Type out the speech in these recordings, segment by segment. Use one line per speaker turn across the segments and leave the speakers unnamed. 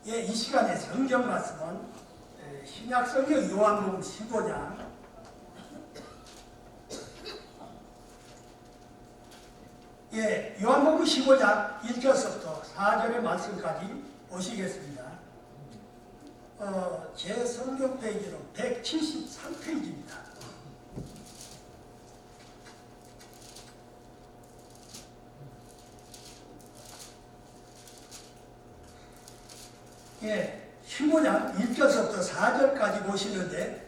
예, 이 시간에 성경 말씀은 신약 성경 요한복음 15장 요한복음 15장 1절부터 4절의 말씀까지 보시겠습니다. 제 성경 페이지로 173페이지입니다. 예, 15장 1절부터 4절까지 보시는데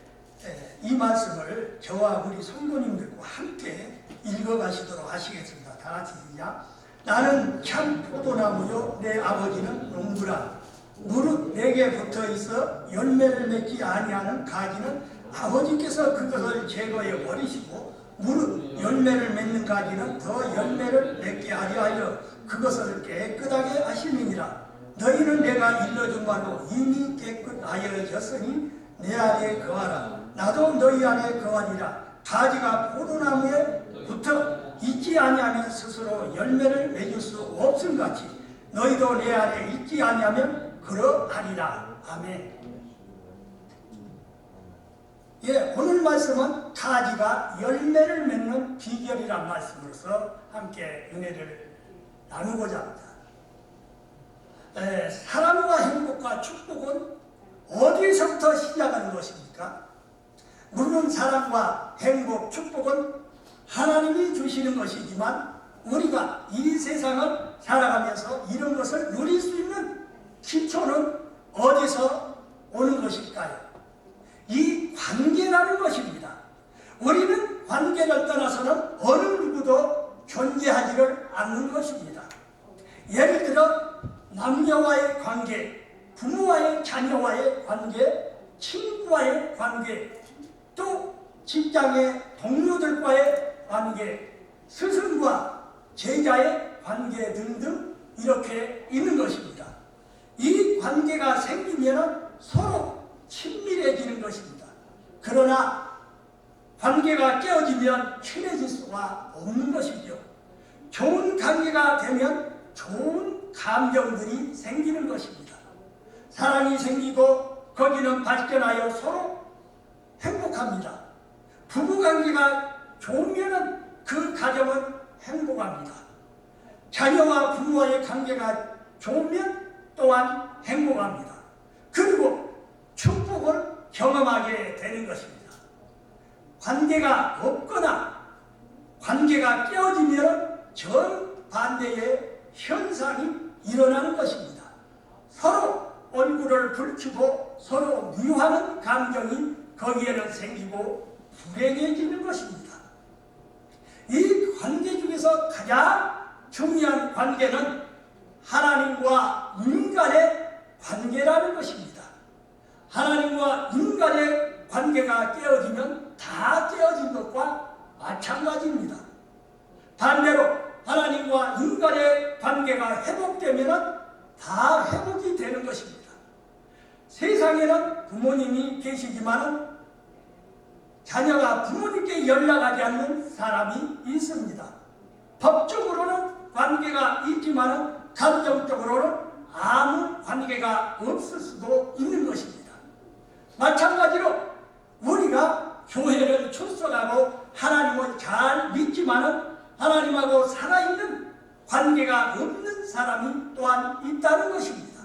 이 말씀을 저와 우리 성도님들과 함께 읽어가시도록 하시겠습니다. 다 같이 시작. 나는 참 포도나무요 내 아버지는 농부라. 무릇 내게 붙어있어 열매를 맺지 아니하는 가지는 아버지께서 그것을 제거해 버리시고 무릇 열매를 맺는 가지는 더 열매를 맺게 하려 하여 그것을 깨끗하게 하시느니라. 너희는 내가 일러준 바로 이미 깨끗하여졌으니 내 안에 거하라. 나도 너희 안에 거하리라. 가지가 포도나무에 붙어 있지 아니하면 스스로 열매를 맺을 수 없음같이 너희도 내 안에 있지 아니하면 그러하리라. 아멘. 예, 오늘 말씀은 가지가 열매를 맺는 비결이란 말씀으로서 함께 은혜를 나누고자 합니다. 사랑과 행복과 축복은 어디서부터 시작하는 것입니까? 물론 사랑과 행복, 축복은 하나님이 주시는 것이지만 우리가 이 세상을 살아가면서 이런 것을 누릴 수 있는 기초는 어디서 오는 것일까요? 이 관계라는 것입니다. 우리는 관계를 떠나서는 어느 누구도 존재하지를 않는 것입니다. 예를 들어 남녀와의 관계, 부모와의 자녀와의 관계, 친구와의 관계, 또 직장의 동료들과의 관계, 스승과 제자의 관계 등등 이렇게 있는 것입니다. 이 관계가 생기면 서로 친밀해지는 것입니다. 그러나 관계가 깨어지면 친해질 수가 없는 것이죠. 좋은 관계가 되면 좋은 감정들이 생기는 것입니다. 사랑이 생기고 거기는 발전하여 서로 행복합니다. 부부관계가 좋으면 그 가정은 행복합니다. 자녀와 부모와의 관계가 좋으면 또한 행복합니다. 그리고 축복을 경험하게 되는 것입니다. 관계가 없거나 관계가 깨어지면 정반대의 현상이 일어나는 것입니다. 서로 얼굴을 붉히고 서로 미워하는 감정이 거기에는 생기고 불행해지는 것입니다. 이 관계 중에서 가장 중요한 관계는 하나님과 인간의 관계라는 것입니다. 하나님과 인간의 관계가 깨어지면 다 깨어진 것과 마찬가지입니다. 반대로 하나님과 인간의 관계가 회복되면 다 회복이 되는 것입니다. 세상에는 부모님이 계시지만 자녀가 부모님께 연락하지 않는 사람이 있습니다. 법적으로는 관계가 있지만 감정적으로는 아무 관계가 없을 수도 있는 것입니다. 마찬가지로 우리가 교회를 출석하고 하나님을 잘 믿지만 하나님하고 살아있는 관계가 없는 사람이 또한 있다는 것입니다.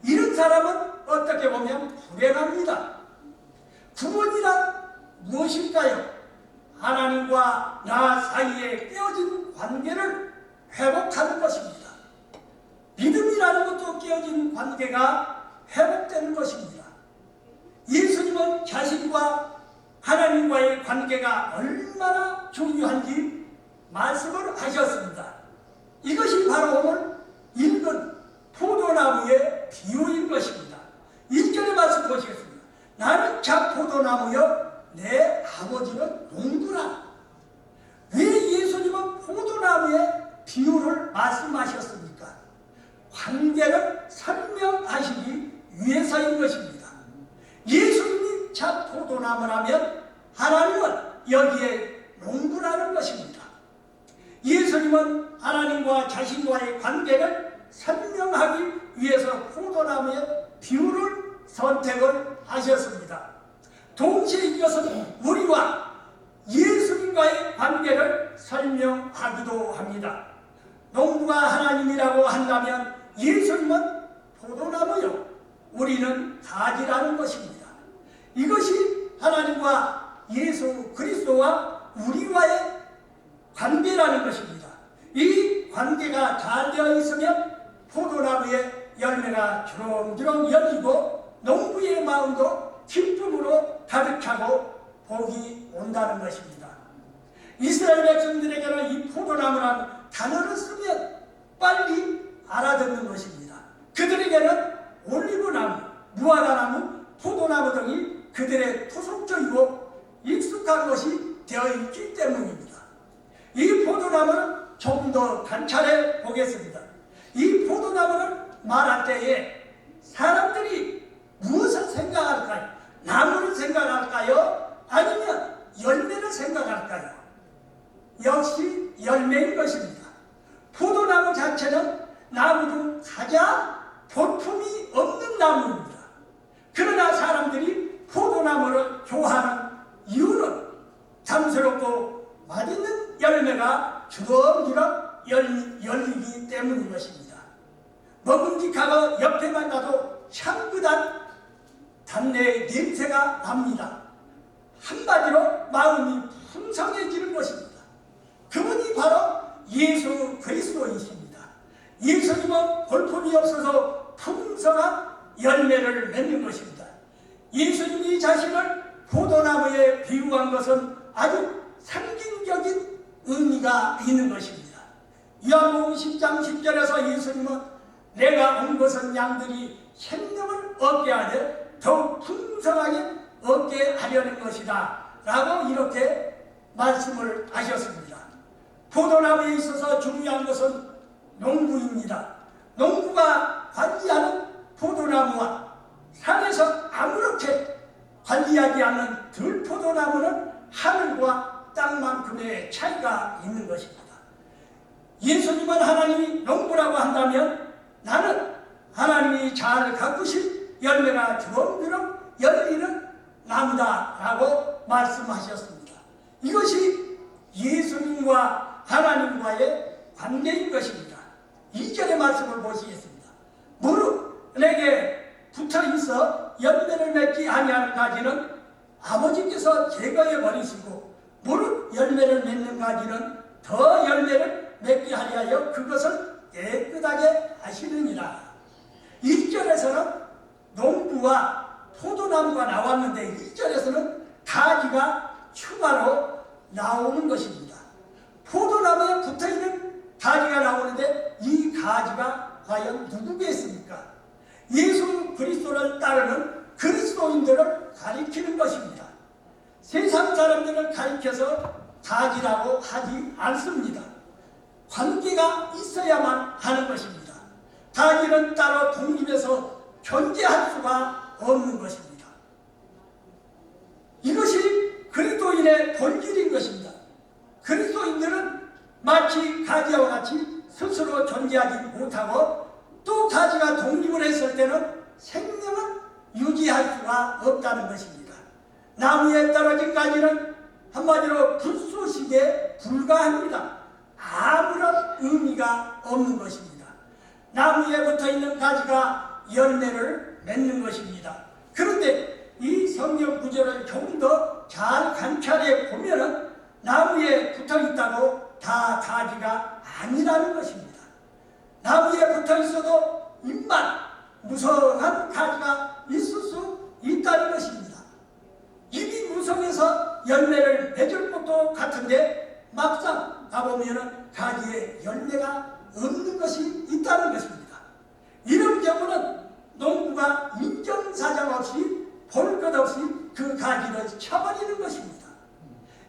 이런 사람은 어떻게 보면 불행합니다. 구원이란 무엇일까요? 하나님과 나 사이에 깨어진 관계를 회복하는 것입니다. 믿음이라는 것도 깨어진 관계가 회복되는 것입니다. 예수님은 자신과 하나님과의 관계가 얼마나 중요한지 말씀을 하셨습니다. 이것이 바로 오늘 읽은 포도나무의 비유인 것입니다. 1절의 말씀 보시겠습니다. 나는 참 포도나무여 내 아버지는 농부라. 왜 예수님은 포도나무의 비유를 말씀하셨습니까? 관계를 설명하시기 위해서인 것입니다. 예수님이 참 포도나무라면 하나님은 여기에 농부라는 것입니다. 예수님은 하나님과 자신과의 관계를 설명하기 위해서 포도나무의 비유를 선택을 하셨습니다. 동시에 이것은 우리와 예수님과의 관계를 설명하기도 합니다. 농부가 하나님이라고 한다면 예수님은 포도나무요, 우리는 가지라는 것입니다. 이것이 하나님과 예수 그리스도와 우리와의 관계라는 것입니다. 이 관계가 잘 되어 있으면 포도나무의 열매가 주렁주렁 열리고 농부의 마음도 기쁨으로 가득하고 복이 온다는 것입니다. 이스라엘 백성들에게는 이 포도나무라는 단어를 쓰면 빨리 알아듣는 것입니다. 그들에게는 올리브나무, 무화과나무, 포도나무 등이 그들의 토속적이고 익숙한 것이 되어 있기 때문입니다. 이 포도나무는 조금 더 관찰해 보겠습니다. 이 포도나무를 말할 때에 사람들이 무엇을 생각할까요? 나무를 생각할까요? 아니면 열매를 생각할까요? 역시 열매인 것입니다. 포도나무 자체는 나무 중 가장 볼품이 없는 나무입니다. 그러나 사람들이 포도나무를 좋아하는 이유는 탐스럽고 맛있는 열매가 주렁주렁 열리기 때문인 것입니다. 먹음직하고 옆에만 가도 향긋한 단내의 냄새가 납니다. 한마디로 마음이 풍성해지는 것입니다. 그분이 바로 예수 그리스도이십니다. 예수님은 볼품이 없어서 풍성한 열매를 맺는 것입니다. 예수님이 자신을 포도나무에 비유한 것은 아주 상징적인 의미가 있는 것입니다. 요한복음 10장 10절에서 예수님은 내가 온 것은 양들이 생명을 얻게 하되 더욱 풍성하게 얻게 하려는 것이다 라고 이렇게 말씀을 하셨습니다. 포도나무에 있어서 중요한 것은 농부입니다. 농부가 관리하는 포도나무와 산에서 아무렇게 관리하지 않는 들포도나무는 하늘과 땅만큼의 차이가 있는 것입니다. 예수님은 하나님이 농부라고 한다면 나는 하나님이 잘 가꾸신 열매가 주렁주렁 열리는 나무다라고 말씀하셨습니다. 이것이 예수님과 하나님과의 관계인 것입니다. 2절의 말씀을 보시겠습니다. 무릇 내게 붙어있어 열매를 맺지 아니하는 가지는 아버지께서 제거해 버리시고 무릇 열매를 맺는 가지는 더 열매를 맺게 하려 그것을 깨끗하게 하시느니라. 1절에서는 농부와 포도나무가 나왔는데 2절에서는 가지가 추가로 나오는 것입니다. 포도나무에 붙어있는 가지가 나오는데 이 가지가 과연 누구겠습니까? 예수 그리스도를 따르는 그리스도인들을 가리키는 것입니다. 세상 사람들을 가리켜서 가지라고 하지 않습니다. 관계가 있어야만 하는 것입니다. 가지는 따로 독립해서 존재할 수가 없는 것입니다. 이것이 그리스도인의 본질인 것입니다. 그리스도인들은 마치 가지와 같이 스스로 존재하지 못하고 또 가지가 독립을 했을 때는 생명을 유지할 수가 없다는 것입니다. 나무에 떨어진 가지는 한마디로 불쏘시개에 불과합니다. 아무런 의미가 없는 것입니다. 나무에 붙어있는 가지가 열매를 맺는 것입니다. 그런데 이 성경 구절을 조금 더 잘 관찰해 보면은 나무에 붙어있다고 다 가지가 아니라는 것입니다. 나무에 붙어있어도 잎만 무성한 가지가 있을 수 있다는 것입니다. 잎이 무성해서 열매를 맺을 것도 같은데 막상 가보면 가지에 열매가 없는 것이 있다는 것입니다. 이런 경우는 농부가 인정사정 없이 볼 것 없이 그 가지를 쳐버리는 것입니다.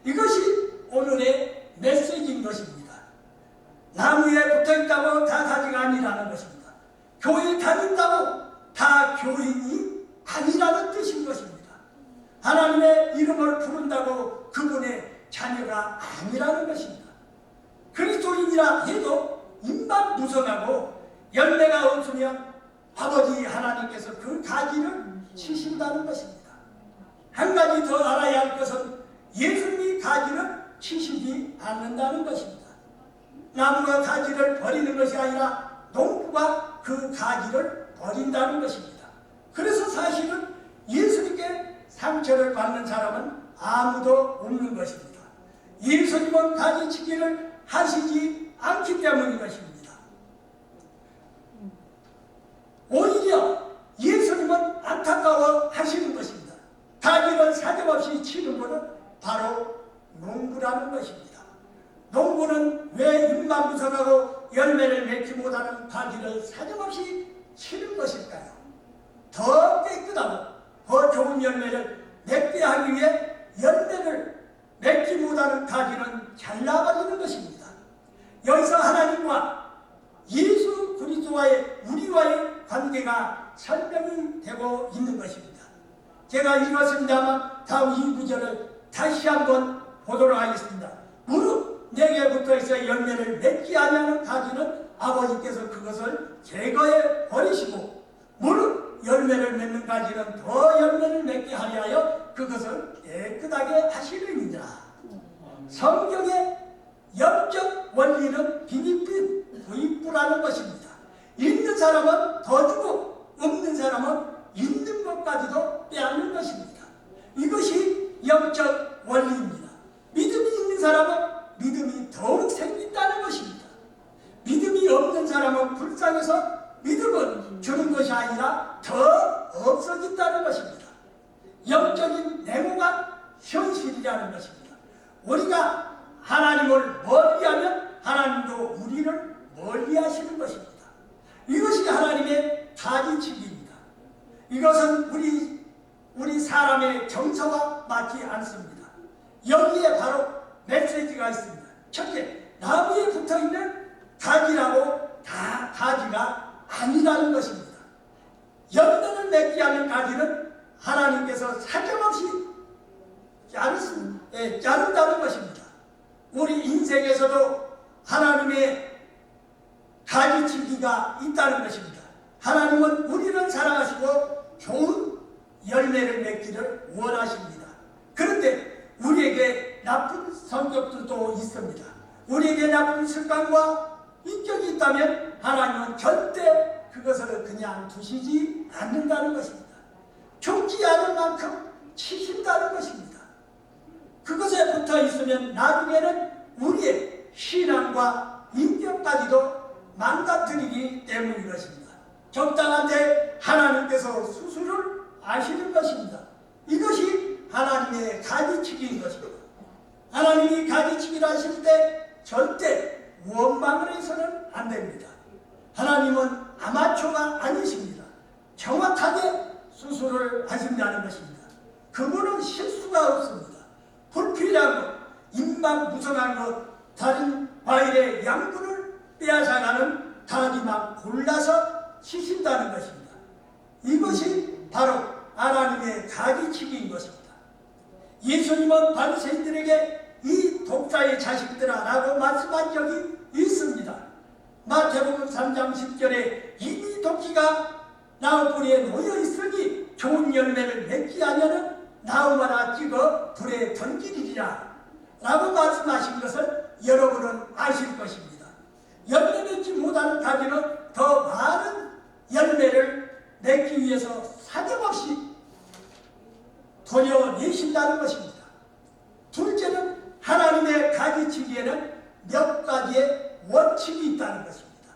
이것이 오늘의 메시지인 것입니다. 나무에 붙어있다고 다 가지가 아니라는 것입니다. 교회 다닌다고 다 교인이 아니라는 뜻인 것입니다. 하나님의 이름을 부른다고 그분의 자녀가 아니라는 것입니다. 그리스도인이라 해도 입만 무성하고 열매 아버지 하나님께서 그 가지를 치신다는 것입니다. 한 가지 더 알아야 할 것은 예수님이 가지를 치시지 않는다는 것입니다. 나무가 가지를 버리는 것이 아니라 농부가 그 가지를 버린다는 것입니다. 그래서 사실은 예수님께 상처를 받는 사람은 아무도 없는 것입니다. 예수님은 가지치기를 하시지 않기 때문인 것입니다. 오히려 예수님은 안타까워 하시는 것입니다. 가지를 사정없이 치는 것은 바로 농부라는 것입니다. 농부는 왜 잎만 무성하고 열매를 맺지 못하는 가지를 사정없이 치는 것일까요? 더 깨끗하고 더 좋은 열매를 맺게 하기 위해 열매를 맺지 못하는 가지는 잘라버리는 것입니다. 여기서 하나님과 예수 그리스도와의 우리와의 관계가 설명이 되고 있는 것입니다. 제가 읽었습니다만 다음 이 구절을 다시 한번 보도록 하겠습니다. 무릇 내게 붙어있어 열매를 맺지 아니하는 가지는 아버지께서 그것을 제거해 버리시고 무릇 열매를 맺는 가지는 더 열매를 맺게 하려 하여 그것을 깨끗하게 하시느니라. 성경의 영적 원리는 비니빛 부익부라는 것입니다. 있는 사람은 더 주고 없는 사람은 있는 것까지도 빼앗는 것입니다. 이것이 영적 원리입니다. 믿음이 있는 사람은 믿음이 더욱 생긴다는 것입니다. 믿음이 없는 사람은 불쌍해서 믿음은 주는 것이 아니라 더 없어진다는 것입니다. 영적인 내모가 현실이라는 것입니다. 우리가 하나님을 멀리하면 하나님도 우리를 멀리하시는 것입니다. 이것이 하나님의 가지치기입니다. 이것은 우리 사람의 정서와 맞지 않습니다. 여기에 바로 메시지가 있습니다. 첫째, 나무에 붙어있는 가지라고 다 가지가 아니라는 것입니다. 열매를 맺지 않는 가지는 하나님께서 사정없이 자른다는 것입니다. 우리 인생에서도 하나님의 가지치기가 있다는 것입니다. 하나님은 우리를 사랑하시고 좋은 열매를 맺기를 원하십니다. 그런데 우리에게 나쁜 성격들도 있습니다. 우리에게 나쁜 습관과 인격이 있다면 하나님은 절대 그것을 그냥 두시지 않는다는 것입니다. 죽지 않을 만큼 치신다는 것입니다. 그것에 붙어 있으면 나중에는 우리의 신앙과 인격까지도 망가뜨리기 때문인 것입니다. 적당한 때 하나님께서 수술을 하시는 것입니다. 이것이 하나님의 가지치기인 것입니다. 하나님이 가지치기를 하실 때 절대 원망을 해서는 안 됩니다. 하나님은 아마추어가 아니십니다. 정확하게 수술을 하신다는 것입니다. 그분은 실수가 없습니다. 불필요한 것, 입만 무성한 것, 다른 과일의 양분을 빼앗아가는 가지만 골라서 치신다는 것입니다. 이것이 바로 하나님의 가지치기인 것입니다. 예수님은 바리새인들에게 이 독사의 자식들아 라고 말씀한 적이 있습니다. 마태복음 3장 10절에 이미 독기가 나무 뿌리에 놓여 있으니 좋은 열매를 맺지 않으면 나무 하나 찍어 불에 던지리라 라고 말씀하신 것을 여러분은 아실 것입니다. 열매 맺지 못하는 가지는 더 많은 열매를 맺기 위해서 사정없이 도려내신다는 것입니다. 둘째는 하나님의 가지치기에는 몇 가지의 원칙이 있다는 것입니다.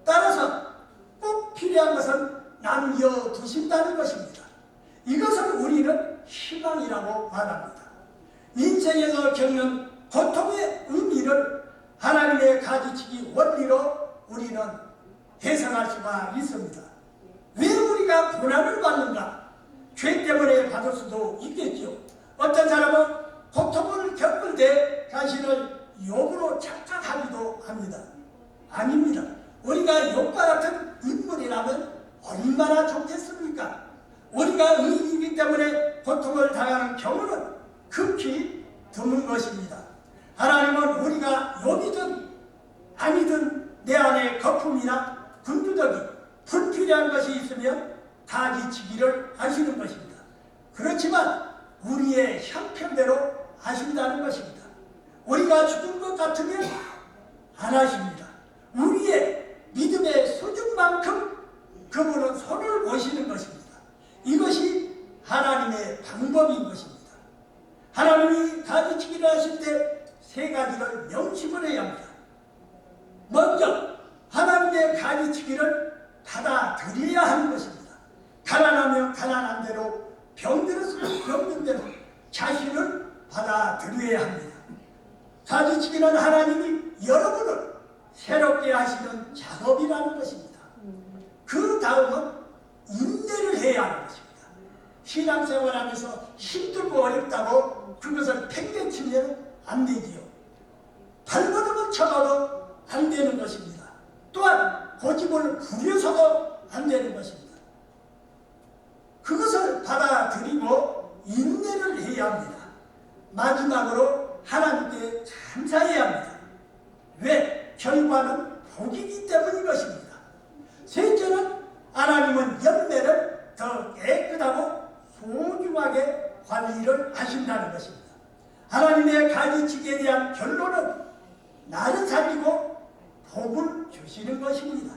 따라서 꼭 필요한 것은 남겨두신다는 것입니다. 이것을 우리는 희망이라고 말합니다. 인생에서 겪는 고통의 의미를 하나님의 가지치기 원리로 우리는 해석할 수가 있습니다. 왜 우리가 고난을 받는가? 죄 때문에 받을 수도 있겠죠. 어떤 사람은 고통을 겪을 때 자신을 욕으로 착각하기도 합니다. 아닙니다. 우리가 욕과 같은 인물이라면 얼마나 좋겠습니까? 우리가 의인이기 때문에 고통을 당하는 경우는 극히 드문 것입니다. 하나님은 우리가 욕이든 아니든 내 안에 거품이나 군두덕이 불필요한 것이 있으면 가지치기를 하시는 것입니다. 그렇지만 우리의 형편대로 하신다는 것입니다. 우리가 죽은 것 같으면 안 하십니다. 우리의 믿음의 수준만큼 그분은 손을 보시는 것입니다. 이것이 하나님의 방법인 것입니다. 하나님이 가지치기를 하실 때 세 가지를 명심을 해야 합니다. 먼저 하나님의 가지치기를 받아들여야 하는 것입니다. 가난하면 가난한 대로, 병들었으면 병든 대로 자신을 받아들여야 합니다. 가지치기는 하나님이 여러분을 새롭게 하시는 작업이라는 것입니다. 그 다음은 인내를 해야 하는 것입니다. 신앙생활하면서 힘들고 어렵다고 그것을 팽개치면 안 되지요. 발버둥을 쳐도 안 되는 것입니다. 또한 고집을 부려서도 안 되는 것입니다. 그것을 받아들이고 인내를 해야 합니다. 마지막으로 하나님께 감사해야 합니다. 왜? 결과는 복이기 때문인 것입니다. 셋째는 하나님은 열매를 더 깨끗하고 소중하게 관리를 하신다는 것입니다. 하나님의 가지치기에 대한 결론은 나를 살리고 복을 주시는 것입니다.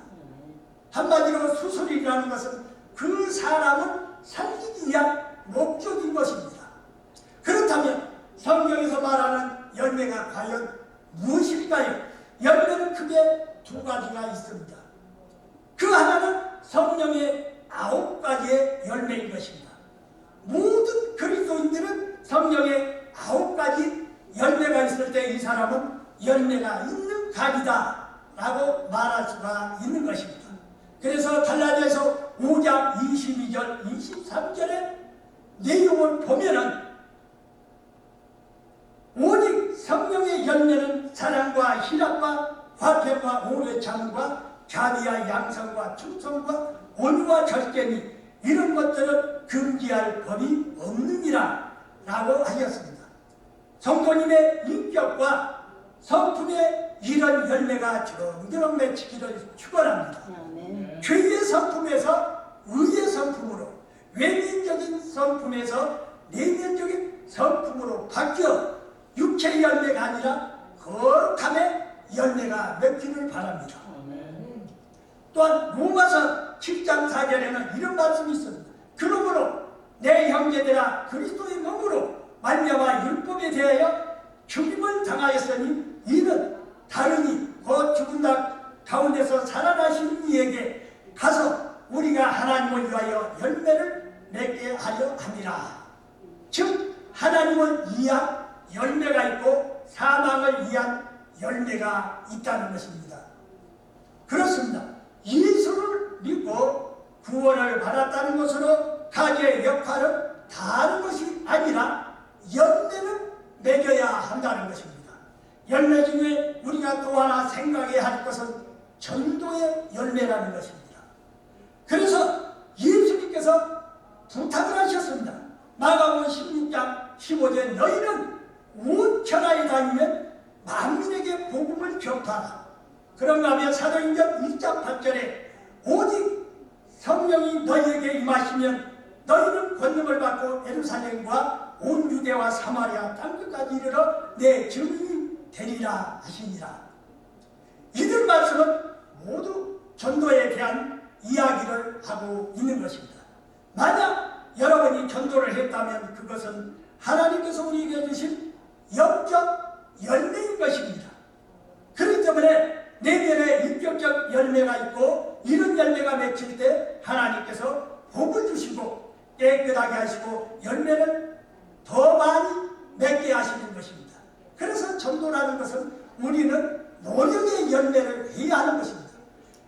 한마디로 수술이라는 것은 그 사람을 살리기 위한 목적인 것입니다. 그렇다면 성경에서 말하는 열매가 과연 무엇일까요? 열매는 크게 두 가지가 있습니다. 그 하나는 성령의 9가지의 열매인 것입니다. 모든 그리스도인들은 성령의 9가지 열매가 있을 때 이 사람은 열매가 있는 가지다 라고 말할 수가 있는 것입니다. 그래서 갈라디아서 5장 22절 23절의 내용을 보면은 오직 성령의 열매는 사랑과 희락과 화평과 오래 참음과 자비와 양성과 충성과 온유와 절제니 이런 것들을 금지할 법이 없느니라 라고 하셨습니다. 성도님의 인격과 성품에 이런 열매가 주렁주렁 맺히기를 축원합니다. 죄의 성품에서 의의 성품으로, 외면적인 성품에서 내면적인 성품으로 바뀌어 육체의 열매가 아니라 거룩함의 열매가 맺기를 바랍니다. 또한 로마서 7장 4절에는 이런 말씀이 있습니다. 그러므로 내 형제들아 그리스도의 몸으로 말미암아 율법에 대하여 죽임을 당하였으니 이는 다르니 곧 죽은 가운데서 살아나신 이에게 가서 우리가 하나님을 위하여 열매를 맺게 하려 함이라. 즉 하나님을 위한 열매가 있고 사망을 위한 열매가 있다는 것입니다. 그렇습니다. 예수를 믿고 구원을 받았다는 것으로 가지의 역할을 다하는 것이 아니라 열매를 맺어야 한다는 것입니다. 열매 중에 우리가 또 하나 생각해야 할 것은 전도의 열매라는 것입니다. 그래서 예수님께서 부탁을 하셨습니다. 마가복음 16장 15절 너희는 온 천하에 다니면 만민에게 복음을 전파하라. 그런가 하면 사도행전 1장 8절에 오직 성령이 너희에게 임하시면 너희는 권능을 받고 예루살렘과 온 유대와 사마리아 땅끝까지 이르러 내 증인이 되리라 하시니라. 이들 말씀은 모두 전도에 대한 이야기를 하고 있는 것입니다. 만약 여러분이 전도를 했다면 그것은 하나님께서 우리에게 주신 영적 열매인 것입니다. 그렇기 때문에 내면에 인격적 열매가 있고 이런 열매가 맺힐 때 하나님께서 복을 주시고 깨끗하게 하시고 열매를 더 많이 맺게 하시는 것입니다. 그래서 전도라는 것은 우리는 노력의 열매를 해야 하는 것입니다.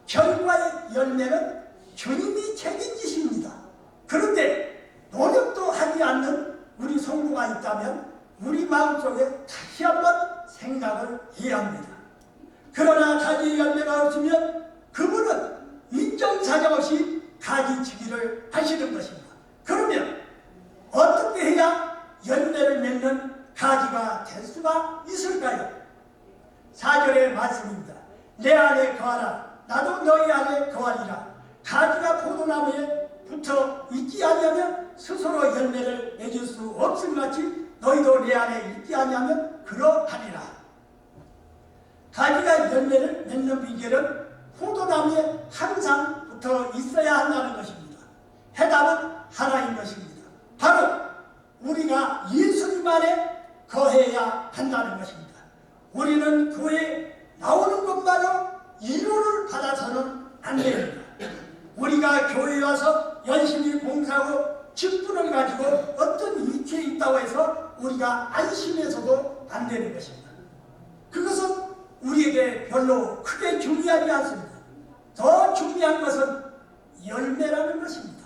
결과의 열매는 주님이 책임지십니다. 그런데 노력도 하지 않는 우리 성도가 있다면 우리 마음속에 다시 한번 생각을 해야 합니다. 그러나 가지의 열매가 없으면 그분은 인정사정 없이 가지치기를 하시는 것입니다. 그러면 어떻게 해야 열매를 맺는 가지가 될 수가 있을까요? 4절의 말씀입니다. 내 안에 거하라 나도 너희 안에 거하리라. 가지가 포도나무에 붙어 있지 아니하면 스스로 열매를 맺을 수 없음 같이 너희도 내 안에 있지 아니하면 그러하리라. 가지가 열매를 맺는 비결은 포도나무에 항상 붙어 있어야 한다는 것입니다. 해답은 하나인 것입니다. 바로 우리가 예수님 안에 거해야 한다는 것입니다. 우리는 교회에 나오는 것만으로 위로를 받아서는 안 됩니다. 우리가 교회에 와서 열심히 봉사하고 직분을 가지고 어떤 위치에 있다고 해서 우리가 안심해서도 안 되는 것입니다. 그것은 우리에게 별로 크게 중요하지 않습니다. 더 중요한 것은 열매라는 것입니다.